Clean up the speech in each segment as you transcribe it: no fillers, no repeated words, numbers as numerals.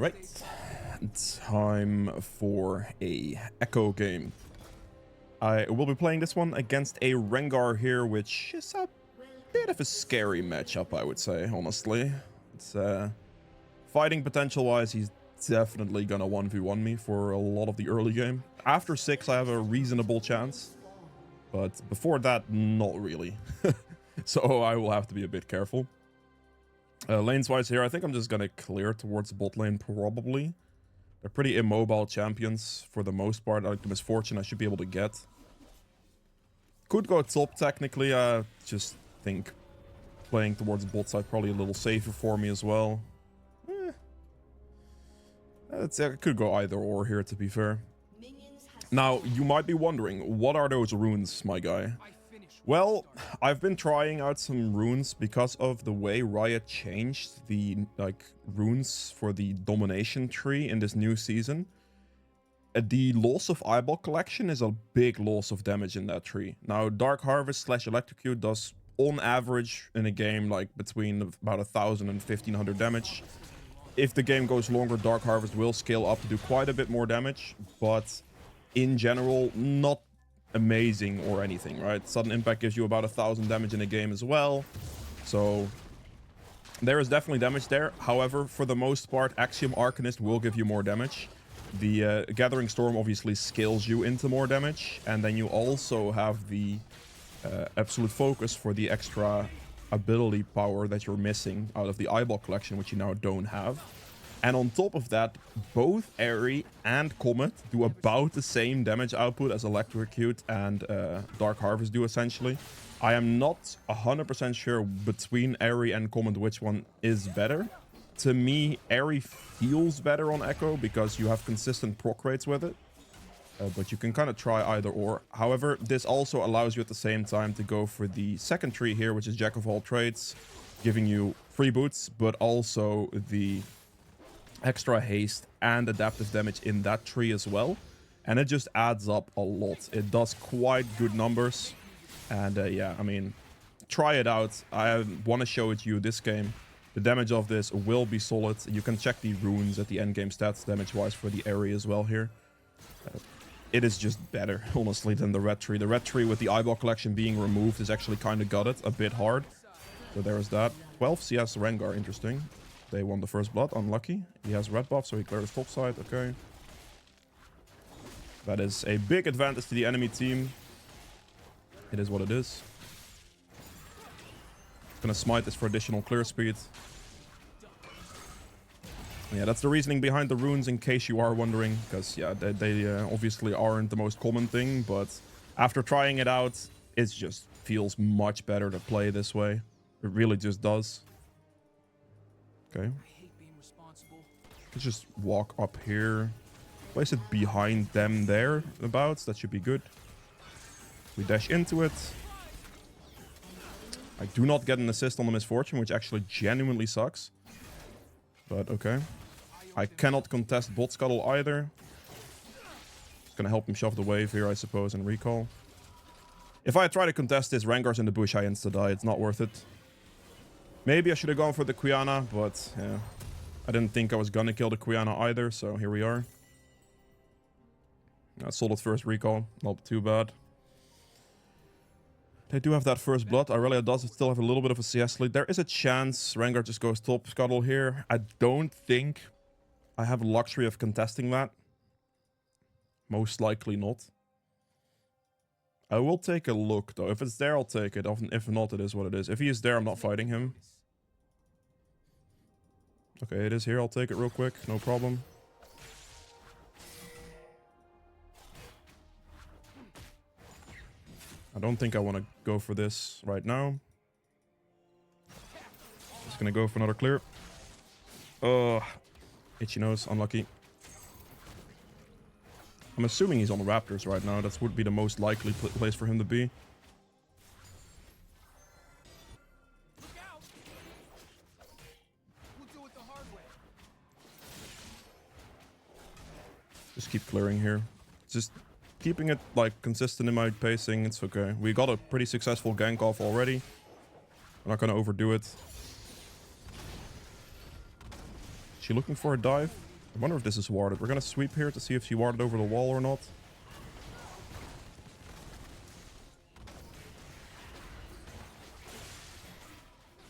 Alright, time for a Ekko game. I will be playing this one against a Rengar here, which is a bit of a scary matchup, I would say, honestly. It's fighting potential-wise, he's definitely gonna 1v1 me for a lot of the early game. After 6, I have a reasonable chance, but before that, not really. So I will have to be a bit careful. Lanes-wise here, I think I'm just gonna clear towards the bot lane, probably. They're pretty immobile champions for the most part. Like the misfortune I should be able to get. Could go top technically. I just think playing towards the bot side probably a little safer for me as well. It could go either or here, to be fair. Now, you might be wondering, what are those runes, my guy? Well, I've been trying out some runes because of the way Riot changed the runes for the domination tree in this new season. The loss of eyeball collection is a big loss of damage in that tree. Now, Dark Harvest / Electrocute does on average in a game like between about 1,000 and 1,500 damage. If the game goes longer, Dark Harvest will scale up to do quite a bit more damage, but in general, not amazing or anything, right? Sudden Impact gives you about 1,000 damage in a game as well, so there is definitely damage there. However, for the most part, Axiom Arcanist will give you more damage. The Gathering Storm obviously scales you into more damage, and then you also have the Absolute Focus for the extra ability power that you're missing out of the eyeball collection, which you now don't have. And on top of that, both Airy and Comet do about the same damage output as Electrocute and Dark Harvest do, essentially. I am not 100% sure between Airy and Comet which one is better. To me, Airy feels better on Ekko because you have consistent proc rates with it. But you can kind of try either or. However, this also allows you at the same time to go for the second tree here, which is Jack of all trades, giving you free boots, but also the extra haste and adaptive damage in that tree as well, and it just adds up a lot. It does quite good numbers, and yeah, I mean, try it out. I want to show it to you this game. The damage of this will be solid. You can check the runes at the end game stats damage wise for the area as well here. It is just better, honestly, than the red tree. The red tree with the eyeball collection being removed is actually kind of gutted, a bit hard. So there is that. 12 CS Rengar, interesting. They won the first blood, unlucky. He has red buff, so he clears top side, okay. That is a big advantage to the enemy team. It is what it is. Gonna smite this for additional clear speed. Yeah, that's the reasoning behind the runes, in case you are wondering. Because, yeah, they obviously aren't the most common thing, but after trying it out, it just feels much better to play this way. It really just does. Okay. Let's just walk up here. Place it behind them thereabouts. That should be good. We dash into it. I do not get an assist on the misfortune, which actually genuinely sucks. But okay. I cannot contest bot scuttle either. It's gonna help him shove the wave here, I suppose, and recall. If I try to contest this, Rengar's in the bush, I insta-die. It's not worth it. Maybe I should have gone for the Quiana, but yeah, I didn't think I was gonna kill the Quiana either, so here we are. Solid first recall, not too bad. They do have that first blood. Aurelia does still have a little bit of a CS lead. There is a chance Rengar just goes top scuttle here. I don't think I have a luxury of contesting that. Most likely not. I will take a look, though. If it's there, I'll take it. If not, it is what it is. If he is there, I'm not fighting him. Okay, it is here. I'll take it real quick. No problem. I don't think I want to go for this right now. Just gonna go for another clear. Oh, itchy nose. Unlucky. I'm assuming he's on the Raptors right now. That would be the most likely place for him to be. Just keep clearing here. Just keeping it like consistent in my pacing. It's okay. We got a pretty successful gank off already. I'm not gonna overdo it. Is she looking for a dive? I wonder if this is warded. We're gonna sweep here to see if she warded over the wall or not.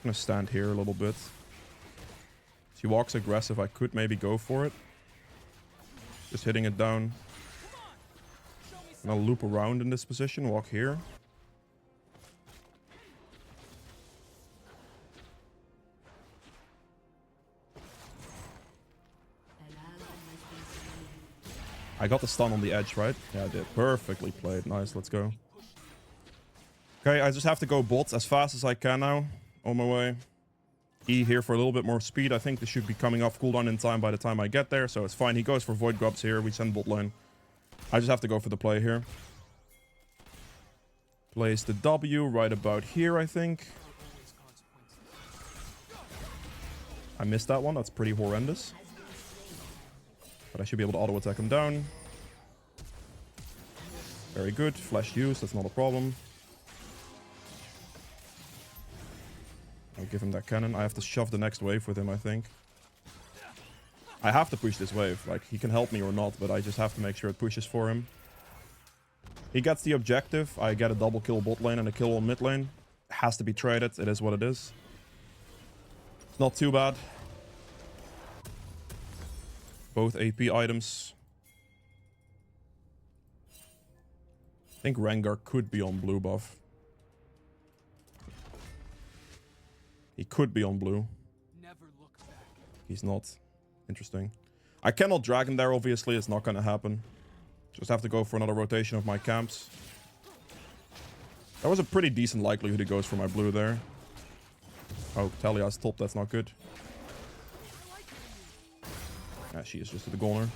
I'm gonna stand here a little bit. She walks aggressive. I could maybe go for it. Just hitting it down. And I'll loop around in this position. Walk here. I got the stun on the edge, right? Yeah, I did. Perfectly played. Nice, let's go. Okay, I just have to go bot as fast as I can now. On my way. E here for a little bit more speed. I think this should be coming off cooldown in time by the time I get there, so it's fine. He goes for void grubs here. We send bot lane. I just have to go for the play here. Place the W right about here, I think. I missed that one. That's pretty horrendous. But I should be able to auto-attack him down. Very good. Flash use. That's not a problem. I'll give him that cannon. I have to shove the next wave with him, I think. I have to push this wave. Like, he can help me or not, but I just have to make sure it pushes for him. He gets the objective. I get a double kill bot lane and a kill on mid lane. It has to be traded. It is what it is. It's not too bad. Both AP items. I think Rengar could be on blue buff. He could be on blue. He's not. Interesting. I cannot drag him there, obviously. It's not going to happen. Just have to go for another rotation of my camps. That was a pretty decent likelihood he goes for my blue there. Oh, Talia's top. That's not good. Yeah, she is just to the corner.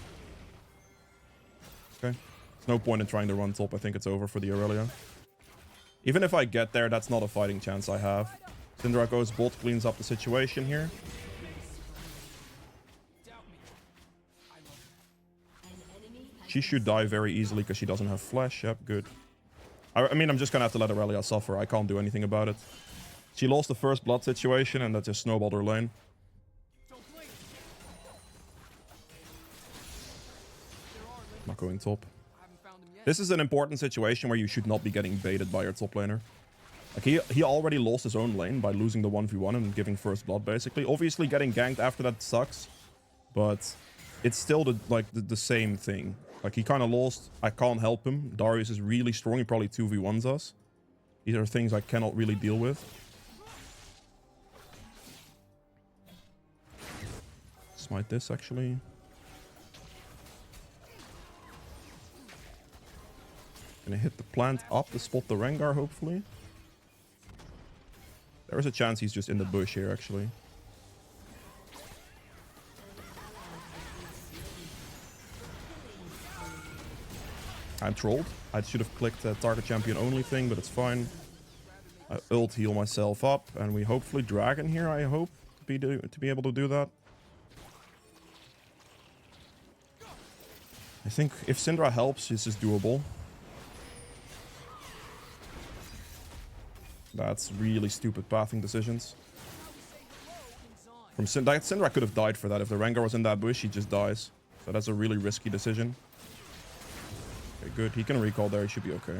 Okay. There's no point in trying to run top. I think it's over for the Aurelia. Even if I get there, that's not a fighting chance I have. Syndra goes bot, cleans up the situation here. She should die very easily because she doesn't have flash. Yep, good. I mean, I'm just going to have to let Aurelia suffer. I can't do anything about it. She lost the first blood situation and that just snowballed her lane. Not going top. This is an important situation where you should not be getting baited by your top laner. Like he already lost his own lane by losing the 1v1 and giving first blood, basically. Obviously, getting ganked after that sucks, but it's still the same thing. Like, he kind of lost. I can't help him. Darius is really strong. He probably 2v1s us. These are things I cannot really deal with. Smite this, actually. Gonna hit the plant up to spot the Rengar, hopefully. There is a chance he's just in the bush here, actually. I'm trolled. I should have clicked the target champion only thing, but it's fine. I ult heal myself up, and we hopefully dragon here, I hope, to be able to do that. I think if Syndra helps, this is doable. That's really stupid pathing decisions. From Syndra could have died for that. If the Rengar was in that bush, he just dies. So that's a really risky decision. Okay, good. He can recall there. He should be okay.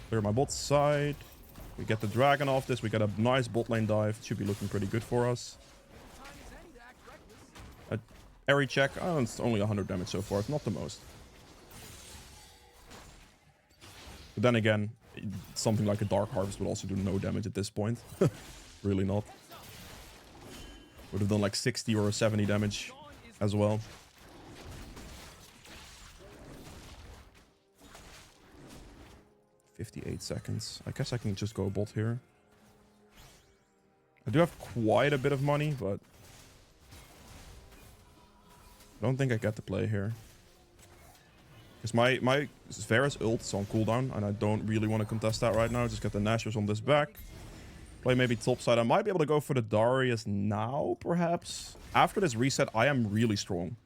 Clear my bot side. We get the dragon off this. We get a nice bot lane dive. It should be looking pretty good for us. Airy check. Oh, it's only 100 damage so far. It's not the most. But then again, something like a Dark Harvest would also do no damage at this point. Really not. Would have done like 60 or 70 damage as well. "58 seconds. I guess I can just go bot here. I do have quite a bit of money, but I don't think I get to play here. Because my Varus ult is on cooldown, and I don't really want to contest that right now. Just get the Nashers on this back. Play maybe top side. I might be able to go for the Darius now, perhaps. After this reset, I am really strong.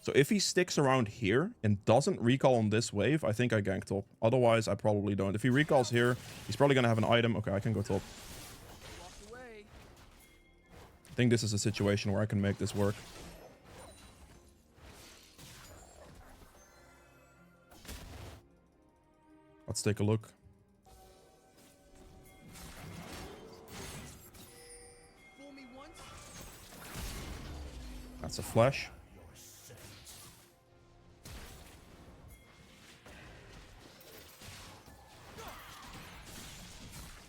So if he sticks around here and doesn't recall on this wave, I think I gank top. Otherwise, I probably don't. If he recalls here, he's probably going to have an item. Okay, I can go top. I think this is a situation where I can make this work. Let's take a look. That's a flash.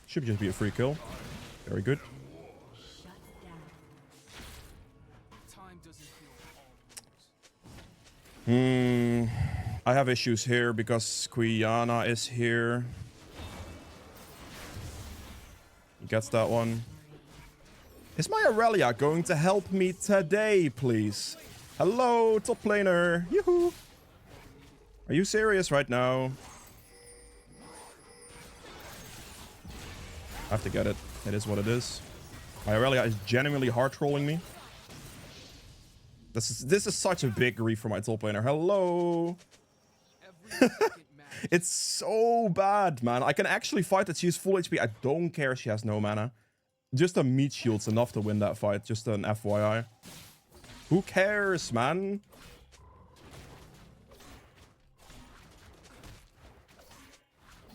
Should just be a free kill. Very good. I have issues here because Quiana is here. He gets that one. Is my Aurelia going to help me today, please? Hello, top laner. Yoo-hoo. Are you serious right now? I have to get it. It is what it is. My Aurelia is genuinely heart trolling me. This is such a big grief for my top laner. Hello. It's so bad, man. I can actually fight that she's full HP. I don't care she has no mana. Just a meat shield's enough to win that fight. Just an FYI. Who cares, man?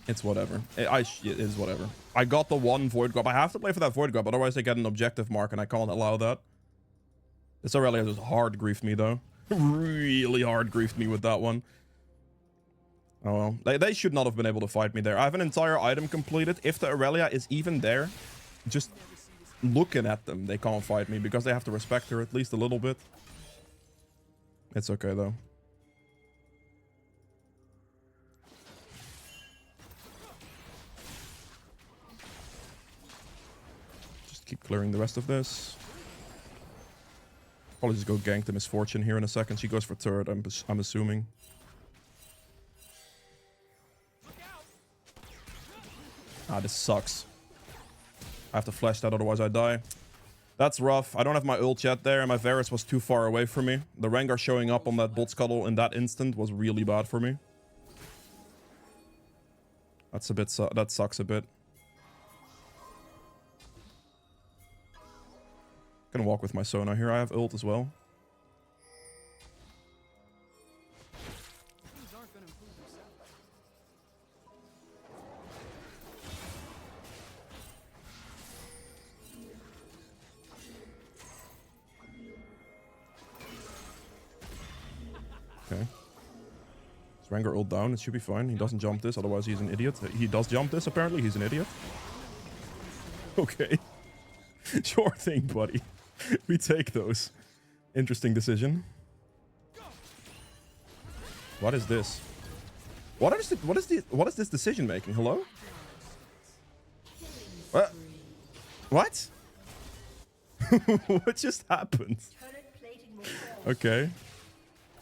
It's whatever. It is whatever. I got the one Void Grab. I have to play for that Void Grab, otherwise I get an objective mark, and I can't allow that. This Aurelia just hard griefed me, though. Really hard griefed me with that one. Oh well. They should not have been able to fight me there. I have an entire item completed. If the Aurelia is even there, just looking at them, they can't fight me because they have to respect her at least a little bit. It's okay, though. Just keep clearing the rest of this. Probably just go gank the Misfortune here in a second. She goes for turret, I'm assuming. Ah, this sucks. I have to flash that, otherwise I die. That's rough. I don't have my ult yet there, and my Varus was too far away from me. The Rengar showing up on that bot scuttle in that instant was really bad for me. That's a bit... that sucks a bit. Gonna walk with my Sona here. I have ult as well. Okay. Is Rengar ult down? It should be fine. He doesn't jump this, otherwise he's an idiot. He does jump this, apparently. He's an idiot. Okay. Sure thing, buddy. We take those. Interesting decision. What is this? What is this decision making? Hello? What? What just happened? Okay.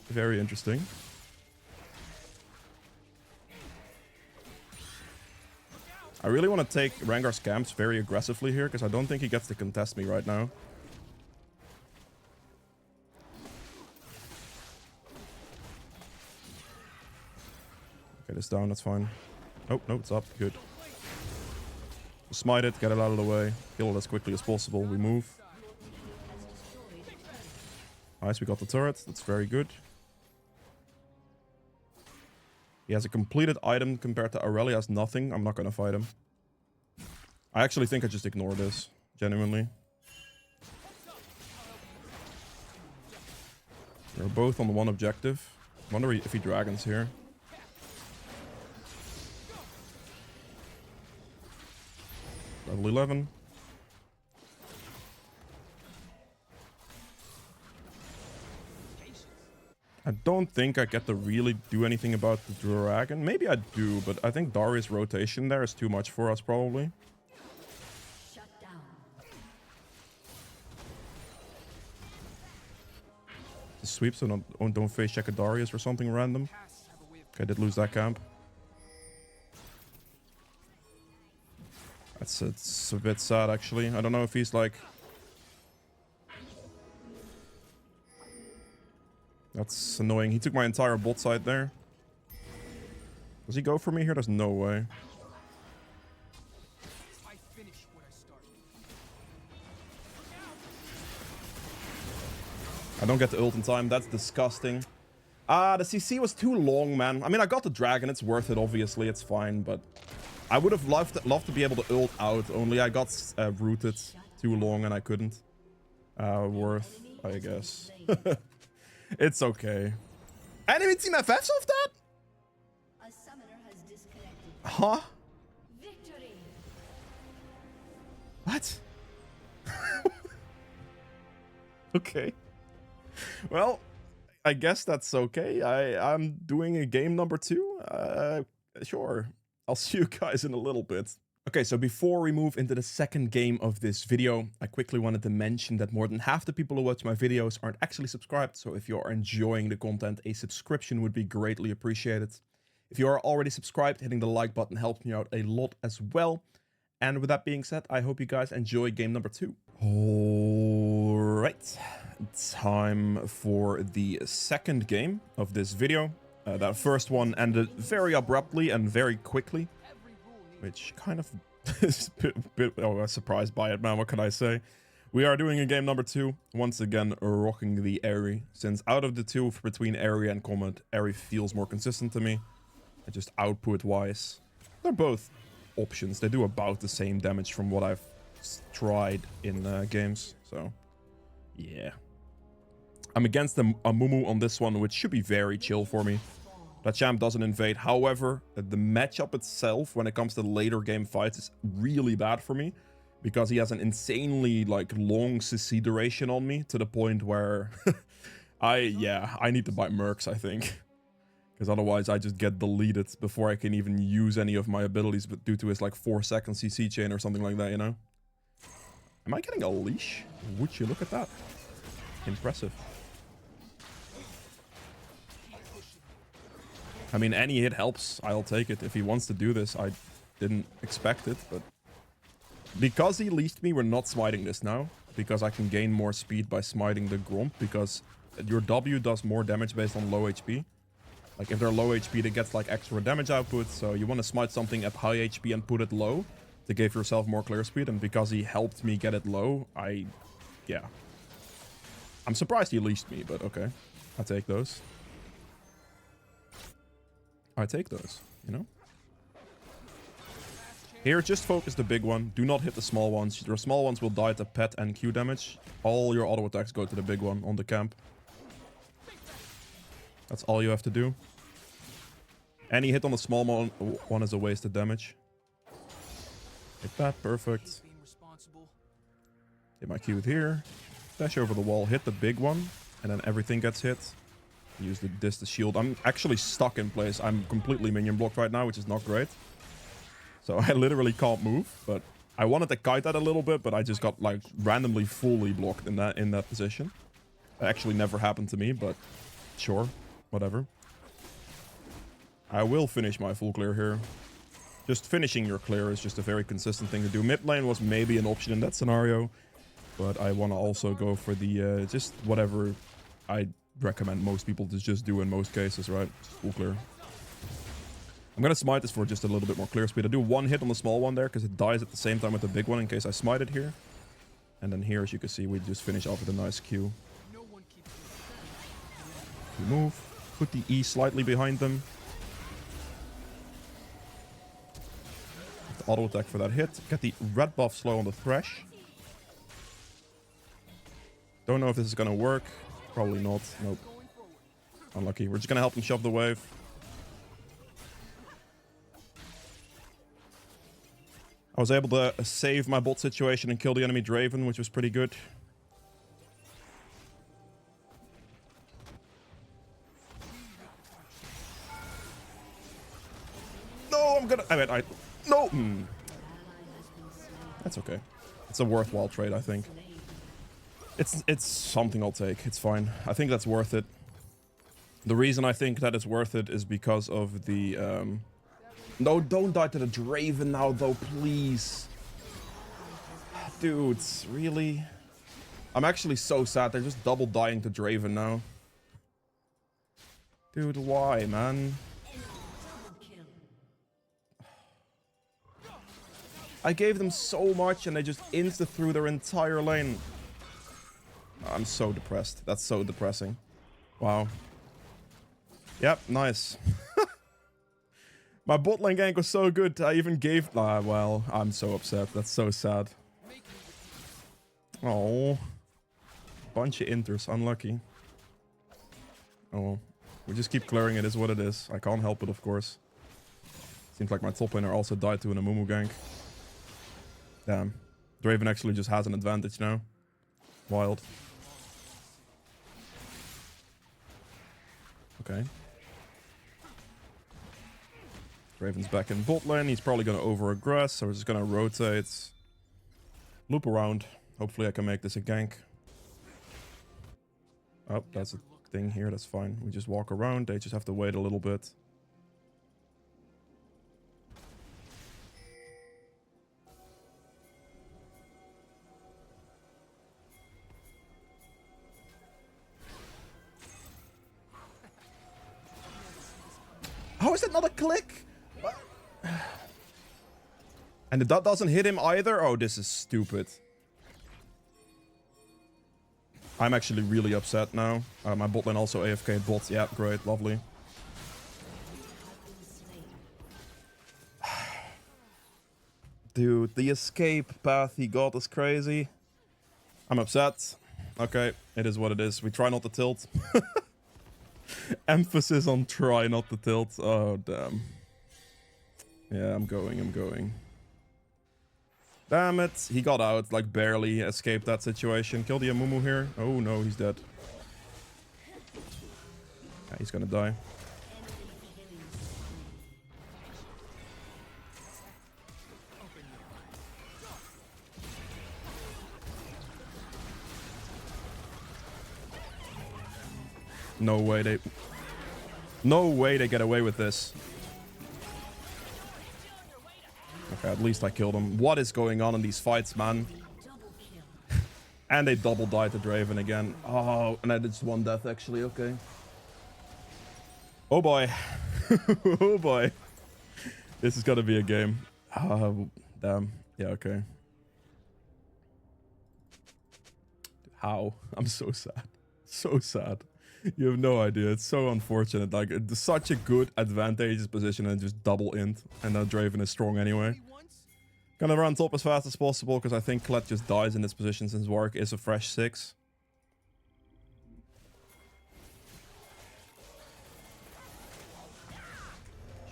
Very interesting. I really want to take Rengar's camps very aggressively here, because I don't think he gets to contest me right now. Okay, this down, that's fine. Oh, no, it's up. Good. Smite it, get it out of the way. Kill it as quickly as possible. We move. Nice, we got the turret. That's very good. He has a completed item compared to Aurelia has nothing. I'm not going to fight him. I actually think I just ignore this. Genuinely. We're both on one objective. Wonder if he dragons here. Level 11. I don't think I get to really do anything about the dragon. Maybe I do, but I think Darius' rotation there is too much for us, probably. Shut down. The sweep, so don't face check a Darius or something random. Okay, I did lose that camp. It's a bit sad, actually. I don't know if he's like... That's annoying. He took my entire bot side there. Does he go for me here? There's no way. I don't get the ult in time. That's disgusting. The CC was too long, man. I mean, I got the dragon. It's worth it, obviously. It's fine, but I would have loved to be able to ult out. Only I got rooted too long and I couldn't. Worth, I guess. It's okay. Enemy team FFs off that? Huh? What? Okay. Well, I guess that's okay. I'm doing a game number 2. Sure. I'll see you guys in a little bit. Okay, so before we move into the second game of this video, I quickly wanted to mention that more than half the people who watch my videos aren't actually subscribed. So if you are enjoying the content, a subscription would be greatly appreciated. If you are already subscribed, hitting the like button helps me out a lot as well. And with that being said, I hope you guys enjoy game number 2. Alright, time for the second game of this video. That first one ended very abruptly and very quickly, which kind of is a bit I was surprised by it, man. What can I say? We are doing a game number 2, once again rocking the Aerie, since out of the two between Aerie and Comet, Aerie feels more consistent to me. And just output wise, they're both options. They do about the same damage from what I've tried in games, so yeah. I'm against a Mumu on this one, which should be very chill for me. That champ doesn't invade. However, the matchup itself, when it comes to later game fights, is really bad for me. Because he has an insanely, like, long CC duration on me, to the point where I need to buy mercs, I think. Because otherwise I just get deleted before I can even use any of my abilities, but due to his, like, 4-second CC chain or something like that, you know? Am I getting a leash? Would you look at that? Impressive. I mean, any hit helps. I'll take it. If he wants to do this, I didn't expect it, but... Because he leashed me, we're not smiting this now. Because I can gain more speed by smiting the Gromp, because your W does more damage based on low HP. Like, if they're low HP, they get, like, extra damage output, so you want to smite something at high HP and put it low to give yourself more clear speed, and because he helped me get it low, yeah. I'm surprised he leashed me, but okay. I take those. I take those, you know? Here, just focus the big one. Do not hit the small ones. Your small ones will die to pet and Q damage. All your auto attacks go to the big one on the camp. That's all you have to do. Any hit on the small one is a wasted damage. Hit that, perfect. Hit my Q here. Dash over the wall, hit the big one, and then everything gets hit. Use this to shield. I'm actually stuck in place. I'm completely minion blocked right now, which is not great. So I literally can't move, but I wanted to kite that a little bit, but I just got like randomly fully blocked in that position. That actually never happened to me, but sure, whatever. I will finish my full clear here. Just finishing your clear is just a very consistent thing to do. Mid lane was maybe an option in that scenario, but I want to also go for the just whatever I recommend most people to just do in most cases, right? Just full clear. I'm gonna smite this for just a little bit more clear speed. I do one hit on the small one there because it dies at the same time with the big one in case I smite it here. And then here, as you can see, we just finish off with a nice Q. We move, put the E slightly behind them. The auto attack for that hit. Get the red buff slow on the Thresh. Don't know if this is gonna work. Probably not. Nope. Unlucky. We're just gonna help him shove the wave. I was able to save my bot situation and kill the enemy Draven, which was pretty good. No, I'm gonna... No! That's okay. It's a worthwhile trade, I think. It's something I'll take. It's fine. I think that's worth it. The reason I think that is worth it is because of the... No, don't die to the Draven now, though, please. Dudes, really? I'm actually so sad. They're just double dying to Draven now. Dude, why, man? I gave them so much and they just insta through their entire lane. I'm so depressed. That's so depressing. Wow. Yep, nice. My bot lane gank was so good. I even gave... well, I'm so upset. That's so sad. Oh. Bunch of inters. Unlucky. Oh well. We just keep clearing it, is what it is. I can't help it, of course. Seems like my top laner also died to an Amumu gank. Damn. Draven actually just has an advantage now. Wild. Okay. Draven's back in bot lane. He's probably going to over-aggress, so we're just going to rotate. Loop around. Hopefully I can make this a gank. Oh, that's a thing here. That's fine. We just walk around. They just have to wait a little bit. How is that not a click? What? And the dot doesn't hit him either? Oh, this is stupid. I'm actually really upset now. My bot lane also AFK bot. Yeah, great. Lovely. Dude, the escape path he got is crazy. I'm upset. Okay, it is what it is. We try not to tilt. Emphasis on try not to tilt. Oh, damn. Yeah, I'm going. Damn it. He got out, like, barely escaped that situation. Kill the Amumu here. Oh, no, he's dead. Yeah, he's gonna die. No way they... No way they get away with this. Okay, at least I killed him. What is going on in these fights, man? And they double died to Draven again. Oh, and I did just one death, actually. Okay. Oh, boy. Oh, boy. This is gonna be a game. Oh, damn. Yeah, okay. How? I'm so sad. So sad. You have no idea. It's so unfortunate. Like, it's such a good advantageous position and just double int. And now Draven is strong anyway. Gonna run top as fast as possible because I think Kled just dies in this position since Warwick is a fresh 6.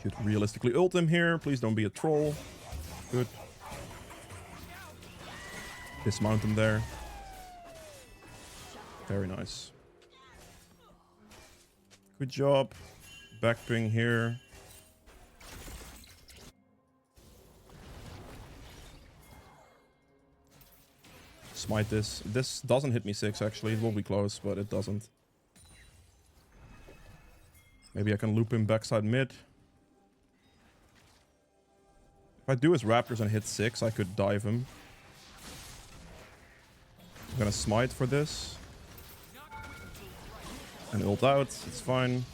Should realistically ult him here. Please don't be a troll. Good. Dismount him there. Very nice. Good job. Back ping here. Smite this. This doesn't hit me 6 actually. It will be close, but it doesn't. Maybe I can loop him backside mid. If I do his raptors and hit 6, I could dive him. I'm gonna smite for this. And ult out, it's fine.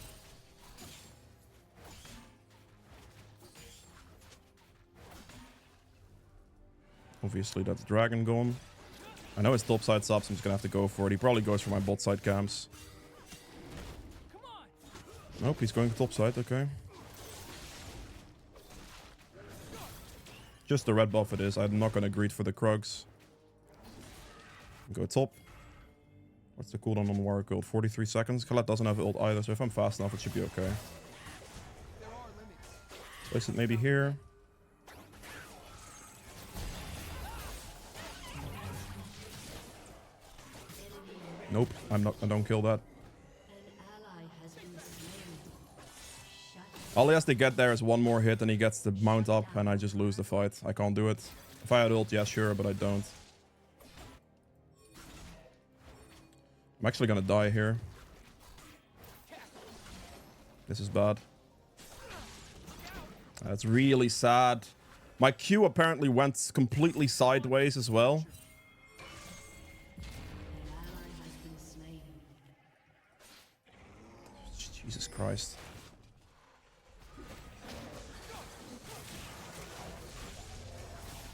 Obviously that's dragon gone. I know his top side subs, I'm just gonna have to go for it. He probably goes for my bot side camps. Nope, he's going to top side, okay. Just the red buff it is, I'm not gonna greed for the Krugs. Go top. What's the cooldown on Warwick ult? 43 seconds. Khaled doesn't have ult either, so if I'm fast enough, it should be okay. Place it maybe here. Nope, I don't kill that. All he has to get there is one more hit and he gets the mount up and I just lose the fight. I can't do it. If I had ult, yeah, sure, but I don't. I'm actually gonna die here. This is bad. That's really sad. My Q apparently went completely sideways as well. Jesus Christ.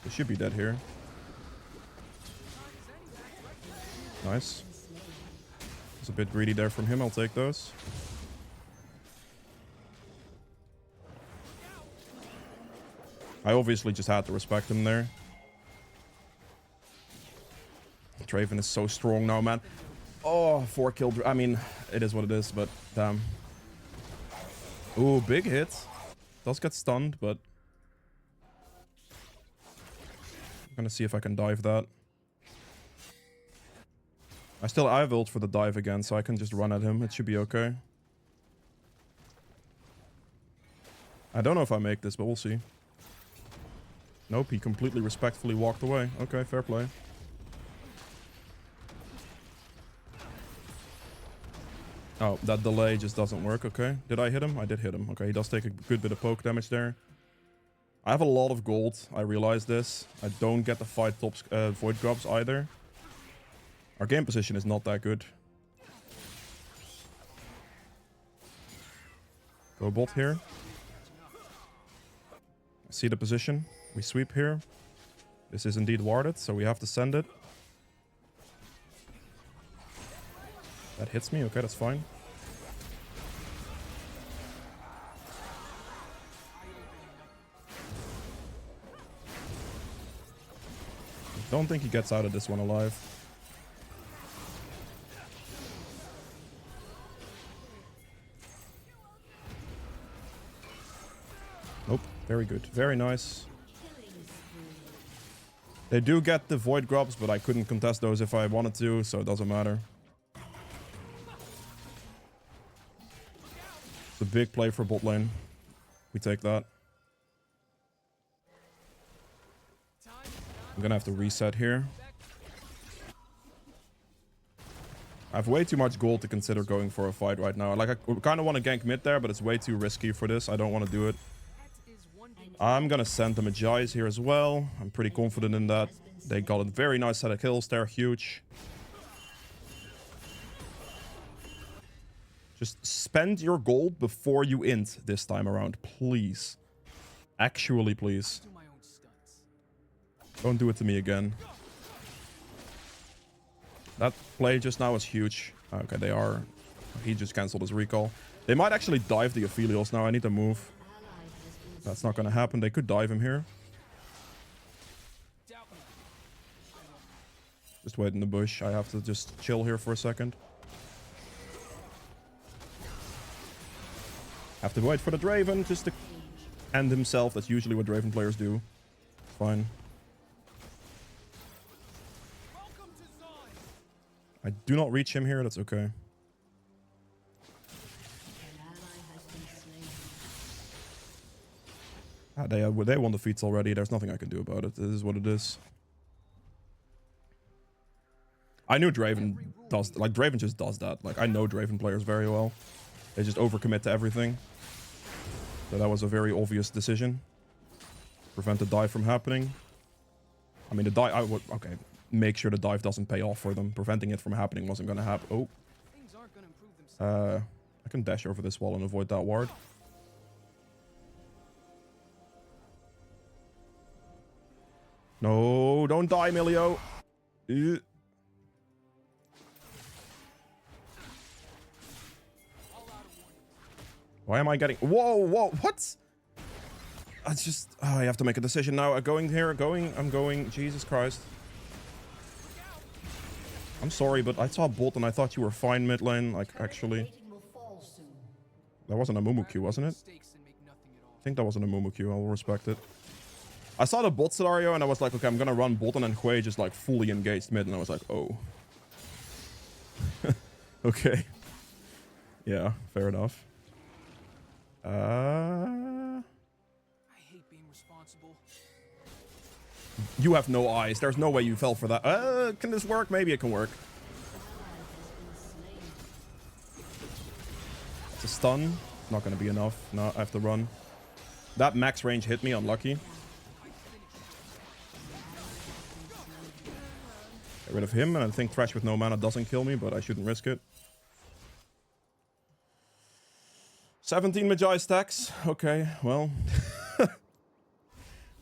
They should be dead here. Nice. It's a bit greedy there from him. I'll take those. I obviously just had to respect him there. Draven is so strong now, man. Oh, 4 kill. I mean, it is what it is, but damn. Ooh, big hit. Does get stunned, but I'm gonna see if I can dive that. I have ult for the dive again, so I can just run at him. It should be okay. I don't know if I make this, but we'll see. Nope, he completely respectfully walked away. Okay, fair play. Oh, that delay just doesn't work. Okay. Did I hit him? I did hit him. Okay, he does take a good bit of poke damage there. I have a lot of gold. I realize this. I don't get the 5 top void grubs either. Our game position is not that good. Go bot here. See the position. We sweep here. This is indeed warded, so we have to send it. That hits me. Okay, that's fine. Don't think he gets out of this one alive. Nope. Very good. Very nice. They do get the void grubs, but I couldn't contest those if I wanted to, so it doesn't matter. It's a big play for bot lane. We take that. I'm gonna have to reset here. I have way too much gold to consider going for a fight right now. Like, I kind of want to gank mid there, but it's way too risky for this. I don't want to do it. I'm gonna send them a Jais here as well. I'm pretty confident in that. They got a very nice set of kills. They're huge. Just spend your gold before you int this time around, please. Actually, please. Don't do it to me again. That play just now was huge. Okay, they are... He just cancelled his recall. They might actually dive the Aphelios now. I need to move. That's not going to happen. They could dive him here. Just wait in the bush. I have to just chill here for a second. Have to wait for the Draven just to end himself. That's usually what Draven players do. Fine. I do not reach him here. That's okay. They won the feats already. There's nothing I can do about it. This is what it is. I knew Draven does... Like, Draven just does that. Like, I know Draven players very well. They just overcommit to everything. So that was a very obvious decision. Prevent the dive from happening. I mean, the dive... I would... Okay. Make sure the dive doesn't pay off for them. Preventing it from happening wasn't going to happen. Oh. I can dash over this wall and avoid that ward. No, don't die, Milio. Why am I getting... Whoa, whoa, what? I just... Oh, I have to make a decision now. I'm going here, I'm going... Jesus Christ. I'm sorry, but I saw bot and I thought you were fine mid lane. Like, actually. That wasn't a Mumu Q, wasn't it? I think that wasn't a Mumu Q. I'll respect it. I saw the bot scenario and I was like, okay, I'm gonna run bot and then Hui just like fully engaged mid. And I was like, oh. Okay. Yeah, fair enough. I hate being responsible. You have no eyes. There's no way you fell for that. Can this work? Maybe it can work. It's a stun. Not gonna be enough. No, I have to run. That max range hit me. Unlucky. Get rid of him, and I think Thresh with no mana doesn't kill me, but I shouldn't risk it. 17 Magi stacks. Okay, well.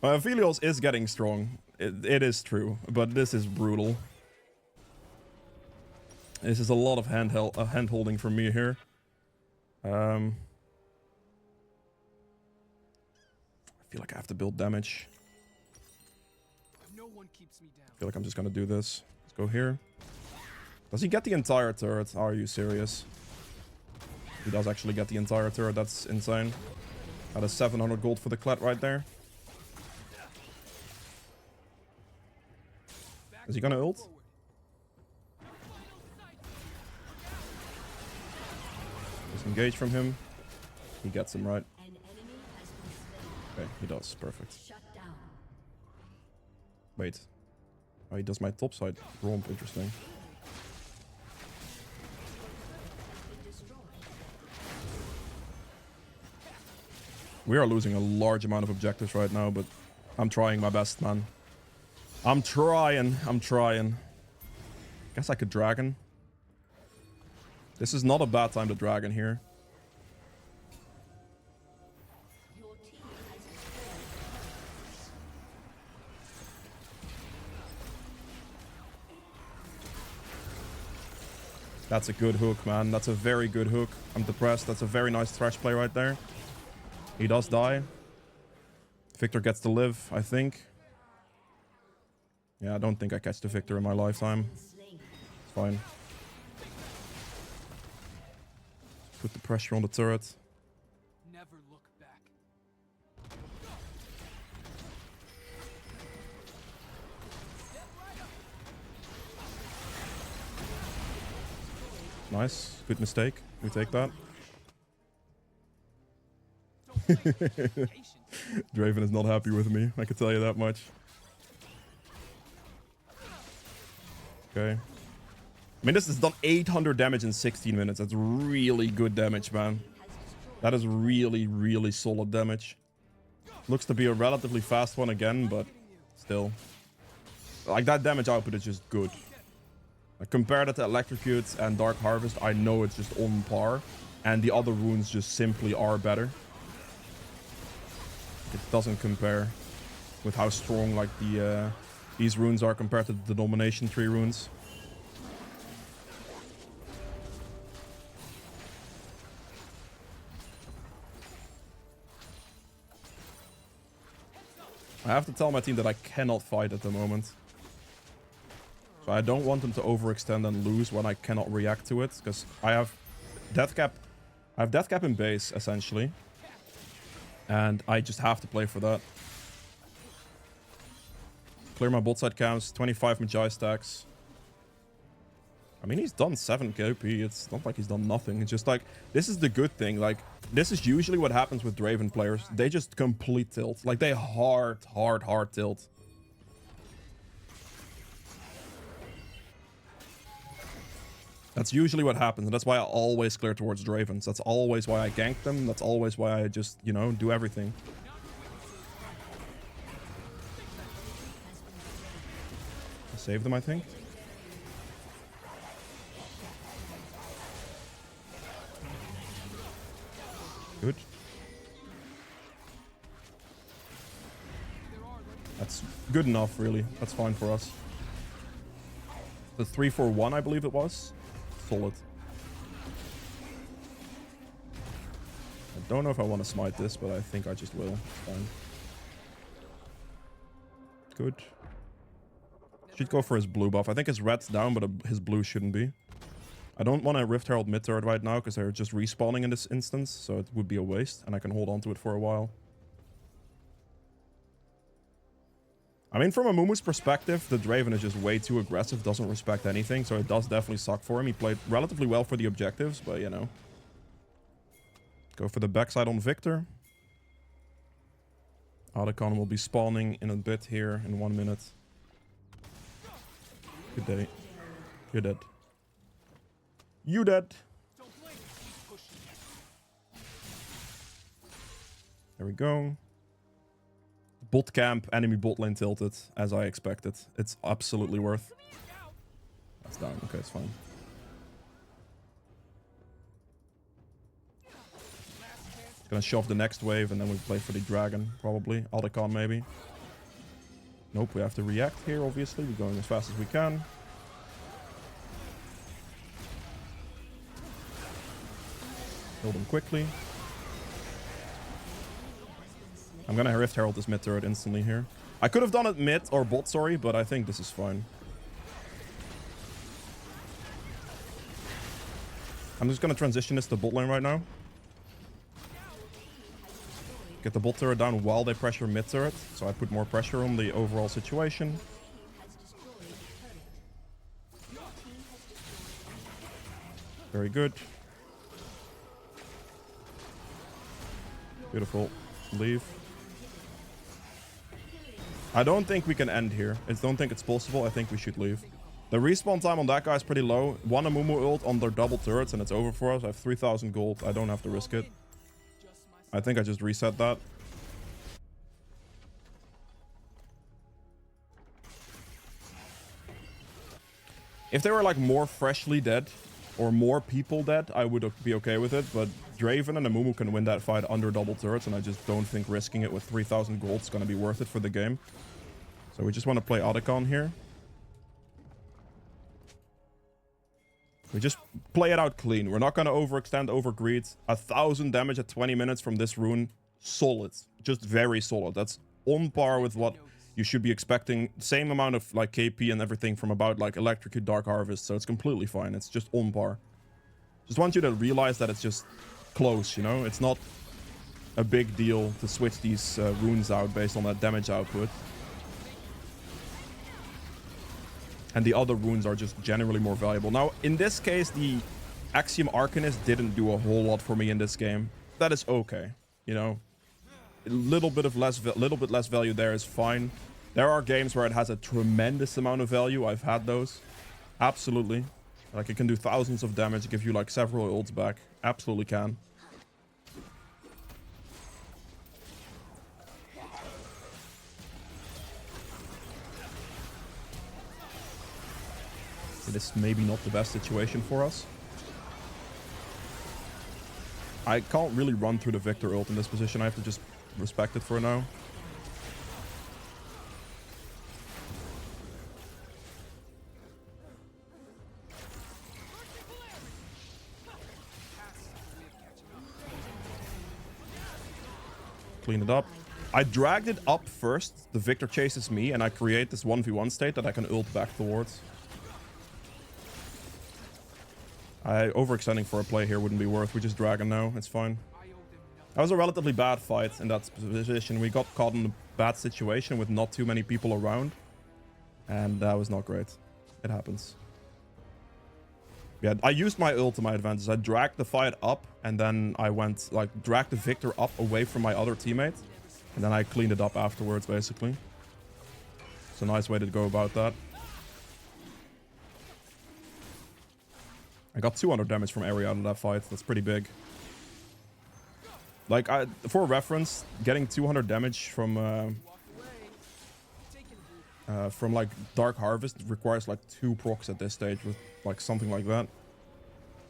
Aphelios is getting strong. It is true, but this is brutal. This is a lot of hand-holding from me here. I feel like I have to build damage. No one keeps me down. I feel like I'm just gonna do this. Let's go here. Does he get the entire turret? Are you serious? He does actually get the entire turret. That's insane. That is 700 gold for the Kled right there. Is he gonna ult? Disengage from him. He gets him, right? Okay, he does. Perfect. Wait. Oh, he does my topside romp. Interesting. We are losing a large amount of objectives right now, but I'm trying my best, man. I'm trying. Guess I could dragon. This is not a bad time to dragon here. That's a good hook, man. That's a very good hook. I'm depressed. That's a very nice thrash play right there. He does die. Victor gets to live, I think. Yeah, I don't think I catch the Victor in my lifetime. It's fine. Put the pressure on the turret. Never look back. Nice. Good mistake. We take that. Draven is not happy with me. I can tell you that much. Okay. I mean, this has done 800 damage in 16 minutes. That's really good damage, man. That is really, really solid damage. Looks to be a relatively fast one again, but still. Like, that damage output is just good. Like, compare that to Electrocute and Dark Harvest, I know it's just on par. And the other runes just simply are better. It doesn't compare with how strong, like, these runes are compared to the Domination Tree runes. I have to tell my team that I cannot fight at the moment. So I don't want them to overextend and lose when I cannot react to it, because I have death cap. I have death cap in base, essentially. And I just have to play for that. Clear my bot side camps, 25 Magi stacks. I mean, he's done 7 KP. It's not like he's done nothing. It's just like, this is the good thing. Like, this is usually what happens with Draven players. They just complete tilt. Like, they hard tilt. That's usually what happens, and that's why I always clear towards Dravens. That's always why I gank them. That's always why I just, you know, do everything. I saved them, I think. Good. That's good enough, really. That's fine for us. The 3-4-1, I believe it was. Solid. I don't know if I want to smite this, but I think I just will. Fine. Good. Should go for his blue buff. I think his red's down, but his blue shouldn't be. I don't want to Rift Herald mid turret right now because they're just respawning in this instance, so it would be a waste, and I can hold on to it for a while. I mean, from a Mumu's perspective, the Draven is just way too aggressive, doesn't respect anything, so it does definitely suck for him. He played relatively well for the objectives, but, you know. Go for the backside on Victor. Adekon will be spawning in a bit here in 1 minute. Good day. You're dead. You dead. There we go. Bot camp, enemy bot lane tilted, as I expected. It's absolutely worth. That's down. Okay, it's fine. Gonna shove the next wave, and then we play for the dragon, probably. Adekon, maybe. Nope, we have to react here, obviously. We're going as fast as we can. Kill them quickly. I'm gonna Rift Herald this mid turret instantly here. I could have done it mid or bot, sorry, but I think this is fine. I'm just gonna transition this to bot lane right now. Get the bot turret down while they pressure mid turret, so I put more pressure on the overall situation. Very good. Beautiful. Leave. I don't think we can end here. I don't think it's possible. I think we should leave. The respawn time on that guy is pretty low. One Amumu ult on their double turrets and it's over for us. I have 3,000 gold. I don't have to risk it. I think I just reset that. If they were like more freshly dead or more people dead, I would be okay with it. But Draven and Amumu can win that fight under double turrets, and I just don't think risking it with 3,000 gold is going to be worth it for the game. So we just want to play Otacon here. We just play it out clean. We're not going to overextend, overgreed. 1,000 damage at 20 minutes from this rune. Solid. Just very solid. That's on par with what you should be expecting. Same amount of like KP and everything from about like Electrocute Dark Harvest. So it's completely fine. It's just on par. Just want you to realize that it's just close, you know? It's not a big deal to switch these runes out based on that damage output. And the other runes are just generally more valuable. Now, in this case, the Axiom Arcanist didn't do a whole lot for me in this game. That is okay, you know? A little bit less value there is fine. There are games where it has a tremendous amount of value. I've had those. Absolutely. Like, it can do thousands of damage, give you like several ults back. Absolutely can. This is maybe not the best situation for us. I can't really run through the Victor ult in this position. I have to just respect it for now. Clean it up. I dragged it up first. The Victor chases me and I create this 1v1 state that I can ult back towards. Overextending for a play here wouldn't be worth. We just drag him now. It's fine. That was a relatively bad fight in that position. We got caught in a bad situation with not too many people around. And that was not great. It happens. Yeah, I used my ult to my advantage. I dragged the fight up and then I went, like, dragged the Victor up away from my other teammate. And then I cleaned it up afterwards, basically. It's a nice way to go about that. I got 200 damage from area out of that fight. That's pretty big. Like, for reference, getting 200 damage from like Dark Harvest requires like 2 procs at this stage with like something like that,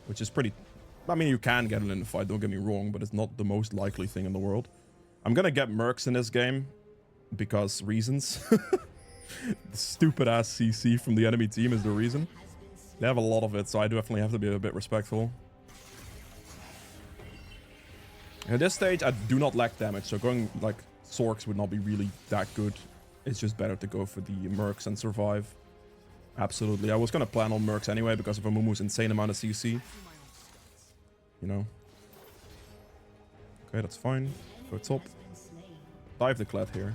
which is pretty. I mean, you can get it in the fight. Don't get me wrong, but it's not the most likely thing in the world. I'm gonna get mercs in this game because reasons. The stupid ass CC from the enemy team is the reason. They have a lot of it, so I definitely have to be a bit respectful. At this stage, I do not lack damage, so going like Sorks would not be really that good. It's just better to go for the mercs and survive. Absolutely. I was going to plan on mercs anyway because of Amumu's insane amount of CC. You know. Okay, that's fine. Go top. Dive the Kled here.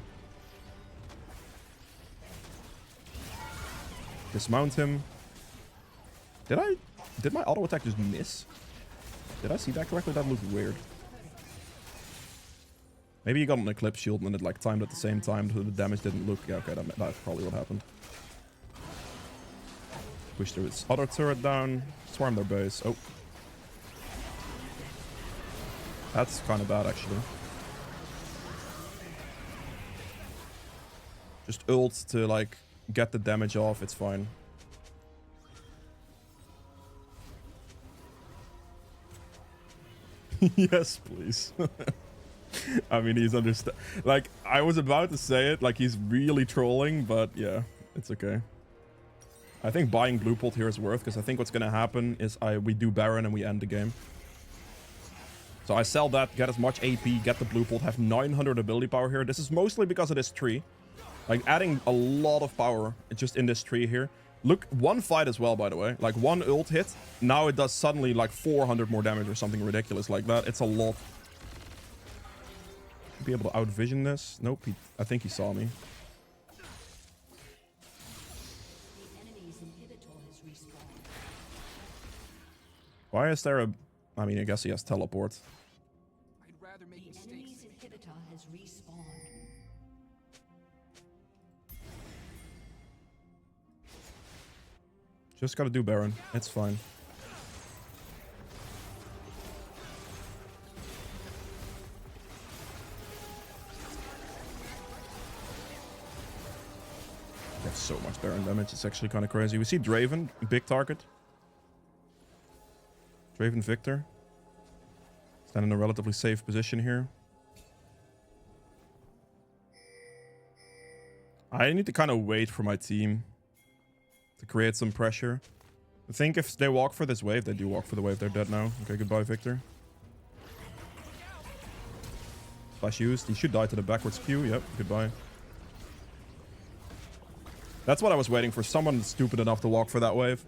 Dismount him. Did my auto attack just miss? Did I see that correctly? That looked weird. Maybe he got an Eclipse Shield and it like timed at the same time so the damage didn't look... Yeah, okay, that's probably what happened. Push through its other turret down. Swarm their base. Oh. That's kind of bad, actually. Just ult to like get the damage off. It's fine. Yes, please. I mean, he's understand. Like, I was about to say it, like he's really trolling, but yeah, it's okay. I think buying blue pot here is worth, because I think what's gonna happen is we do Baron and we end the game. So I sell that, get as much AP, get the blue pult, have 900 ability power here. This is mostly because of this tree. Like, adding a lot of power just in this tree here. Look, one fight as well, by the way. Like, one ult hit. Now it does suddenly, like, 400 more damage or something ridiculous like that. It's a lot. Be able to outvision this? Nope, I think he saw me. Why is there a... I mean, I guess he has teleport. I'd rather make The mistakes. enemy's inhibitor has respawned. Just gotta do Baron. It's fine. Get so much Baron damage. It's actually kind of crazy. We see Draven, big target. Draven Victor. Stand in a relatively safe position here. I need to kind of wait for my team to create some pressure. I think if they walk for this wave, they do walk for the wave. They're dead now. Okay, goodbye, Victor. Flash used. He should die to the backwards Q. Yep, goodbye. That's what I was waiting for. Someone stupid enough to walk for that wave.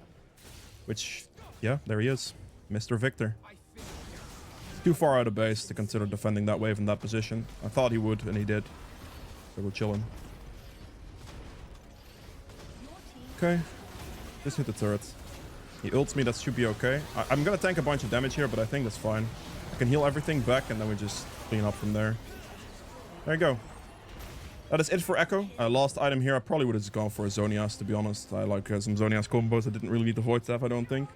Which, yeah, there he is. Mr. Victor. Too far out of base to consider defending that wave in that position. I thought he would, and he did. So we're chilling. Okay. Just hit the turret. He ults me, that should be okay. I'm gonna tank a bunch of damage here, but I think that's fine. I can heal everything back, and then we just clean up from there. There you go. That is it for Ekko. Last item here, I probably would have just gone for a Zonias, to be honest. I like some Zonias combos. I didn't really need the Void Staff, I don't think.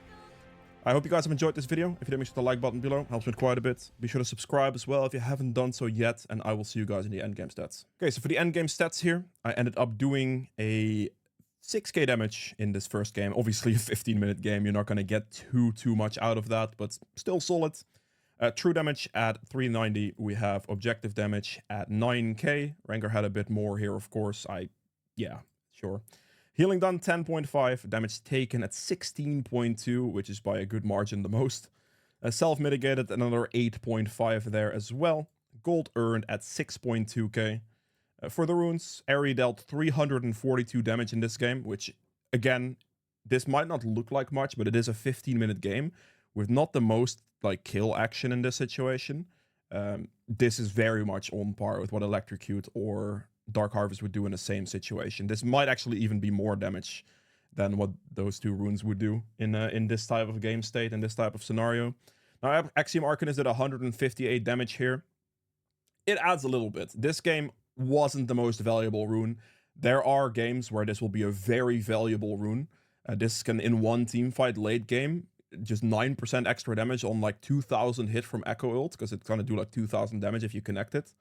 I hope you guys have enjoyed this video. If you did, make sure to like button below. Helps me quite a bit. Be sure to subscribe as well if you haven't done so yet. And I will see you guys in the endgame stats. Okay, so for the endgame stats here, I ended up doing a 6k damage in this first game. Obviously a 15-minute game. You're not going to get too much out of that, but still solid. True damage at 390. We have objective damage at 9k. Ranger had a bit more here, of course. Yeah, sure. Healing done 10.5, damage taken at 16.2, which is by a good margin the most. Self-mitigated, another 8.5 there as well. Gold earned at 6.2k. For the runes, Ari dealt 342 damage in this game, which, again, this might not look like much, but it is a 15-minute game with not the most like kill action in this situation. This is very much on par with what Electrocute or Dark Harvest would do in the same situation. This might actually even be more damage than what those two runes would do in this type of game state, in this type of scenario. Now, Axiom Arcanist did 158 damage here. It adds a little bit. This game wasn't the most valuable rune. There are games where this will be a very valuable rune. This can, in one team fight late game, just 9% extra damage on like 2000 hit from Ekko ult, because it's gonna do like 2000 damage if you connect it.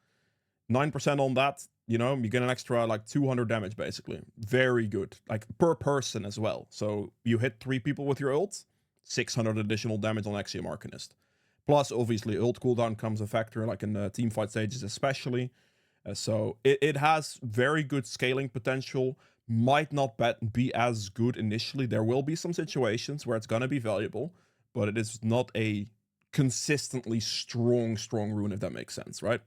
9% on that, you know, you get an extra like 200 damage basically. Very good, like per person as well. So you hit 3 people with your ult, 600 additional damage on Axiom Arcanist. Plus, obviously, ult cooldown comes a factor, like in the team fight stages especially. So it has very good scaling potential. Might not be as good initially. There will be some situations where it's going to be valuable, but it is not a consistently strong rune, if that makes sense, right?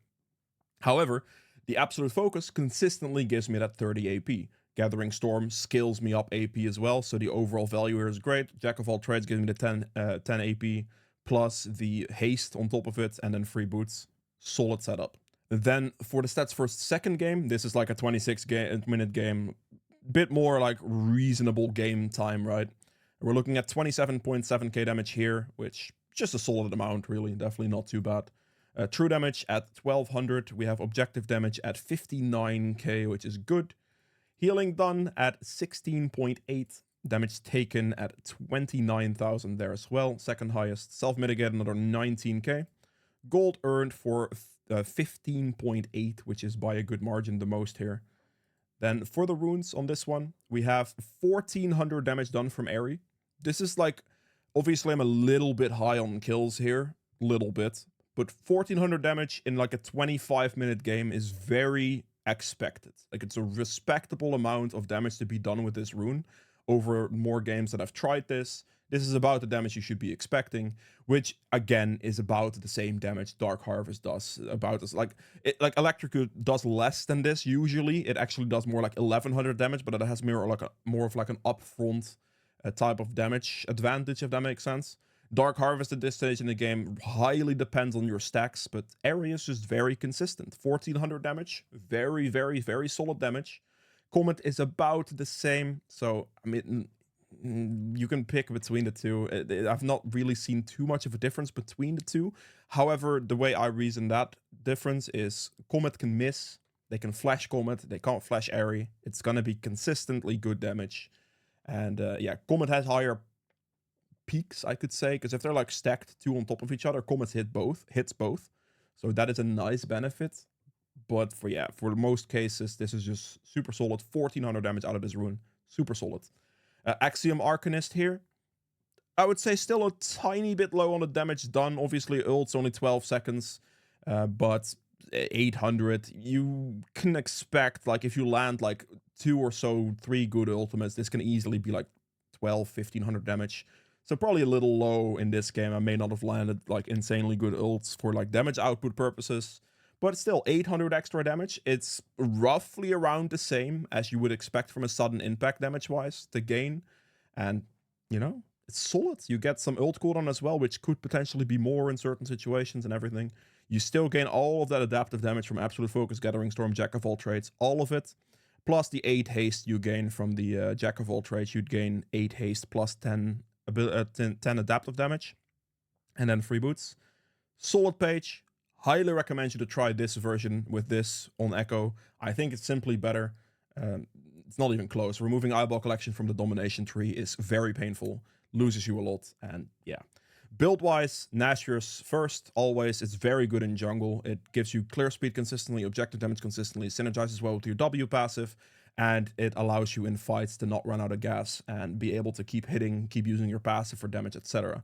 However, the absolute focus consistently gives me that 30 AP. Gathering Storm scales me up AP as well, so the overall value here is great. Jack of all trades gives me the 10 AP, plus the haste on top of it, and then free boots. Solid setup. Then for the stats for second game, this is like a 26-minute game. Bit more like reasonable game time, right? We're looking at 27.7k damage here, which just a solid amount, really. Definitely not too bad. True damage at 1200. We have objective damage at 59k, which is good. Healing done at 16.8. Damage taken at 29,000 there as well. Second highest. Self-mitigate another 19k. Gold earned for 15.8, which is by a good margin the most here. Then for the runes on this one, we have 1400 damage done from Ari. This is like, obviously I'm a little bit high on kills here. Little bit. But 1400 damage in like a 25-minute game is very expected. Like, it's a respectable amount of damage to be done with this rune over more games that I've tried this. This is about the damage you should be expecting, which again is about the same damage Dark Harvest does. About as like Electrocute does less than this usually. It actually does more like 1100 damage, but it has more of like an upfront type of damage advantage, if that makes sense. Dark Harvest at this stage in the game highly depends on your stacks, but Area is just very consistent. 1400 damage, very, very, very solid damage. Comet is about the same, so I mean, you can pick between the two. I've not really seen too much of a difference between the two. However, the way I reason that difference is Comet can miss, they can flash Comet, they can't flash Airy. It's gonna be consistently good damage. And yeah, Comet has higher peaks, I could say, because if they're like stacked two on top of each other, Comet hits both. So that is a nice benefit. But for most cases, this is just super solid. 1400 damage out of this rune. Super solid. Axiom Arcanist here. I would say still a tiny bit low on the damage done. Obviously, ult's only 12 seconds. But 800, you can expect, like, if you land like 2 or so, 3 good ultimates, this can easily be like 1500 damage. So probably a little low in this game. I may not have landed like insanely good ults for like damage output purposes. But still, 800 extra damage. It's roughly around the same as you would expect from a sudden impact damage-wise to gain. And, you know, it's solid. You get some ult cooldown as well, which could potentially be more in certain situations and everything. You still gain all of that adaptive damage from Absolute Focus, Gathering Storm, Jack of all trades, all of it. Plus the 8 haste you gain from the Jack of all trades. You'd gain 8 haste plus 10 adaptive damage. And then free boots. Solid page. Highly recommend you to try this version with this on Ekko. I think it's simply better. It's not even close. Removing Eyeball Collection from the Domination tree is very painful. Loses you a lot. And yeah. Build-wise, Nashor's first, always. It's very good in jungle. It gives you clear speed consistently, objective damage consistently, synergizes well with your W passive, and it allows you in fights to not run out of gas and be able to keep hitting, keep using your passive for damage, etc.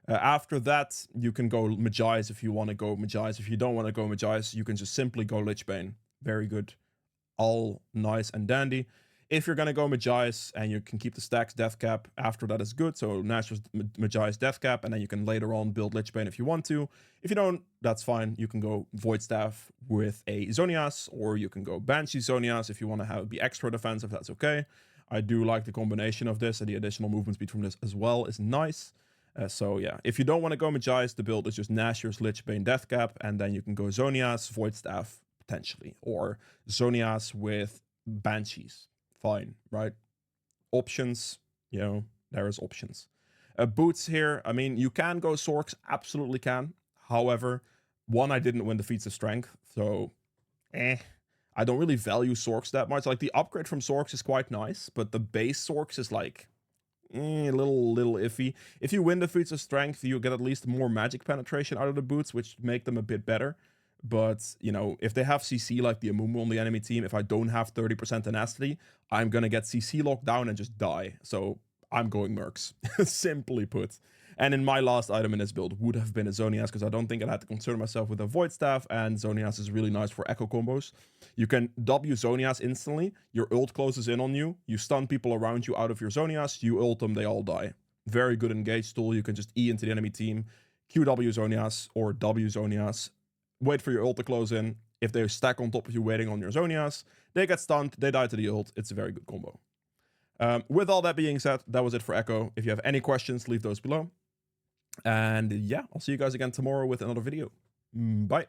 After that, you can go Magize if you want to go Magize. If you don't want to go Magize, you can just simply go Lichbane. Very good. All nice and dandy. If you're going to go Magize and you can keep the stacks Death Cap, after that is good. So Nashor's Magize Death Cap, and then you can later on build Lichbane if you want to. If you don't, that's fine. You can go Void Staff with a Zonias, or you can go Banshee Zonias if you want to be extra defensive, that's okay. I do like the combination of this, and the additional movement speed from this as well is nice. So yeah, if you don't want to go Magize, the build is just Nashor's Lichbane Death Cap, and then you can go Zonias, Void Staff, potentially, or Zonias with Banshees. Fine, right? Options, you know, there is options. Boots here, I mean, you can go Sorks, absolutely can. However, one, I didn't win the feats of strength, so I don't really value Sorks that much. Like, the upgrade from Sorks is quite nice, but the base Sorks is like a little iffy. If you win the feats of strength, you get at least more magic penetration out of the boots, which make them a bit better. But, you know, if they have CC like the Amumu on the enemy team, if I don't have 30% tenacity, I'm going to get CC locked down and just die. So I'm going Mercs, simply put. And in my last item in this build would have been a Zonias, because I don't think I had to concern myself with a Void Staff, and Zonias is really nice for Ekko combos. You can W Zonias instantly, your ult closes in on you, you stun people around you out of your Zonias, you ult them, they all die. Very good engage tool. You can just E into the enemy team, QW Zonias or W Zonias, wait for your ult to close in. If they stack on top of you waiting on your Zonias, they get stunned, they die to the ult. It's a very good combo. With all that being said, that was it for Ekko. If you have any questions, leave those below. And yeah, I'll see you guys again tomorrow with another video. Bye.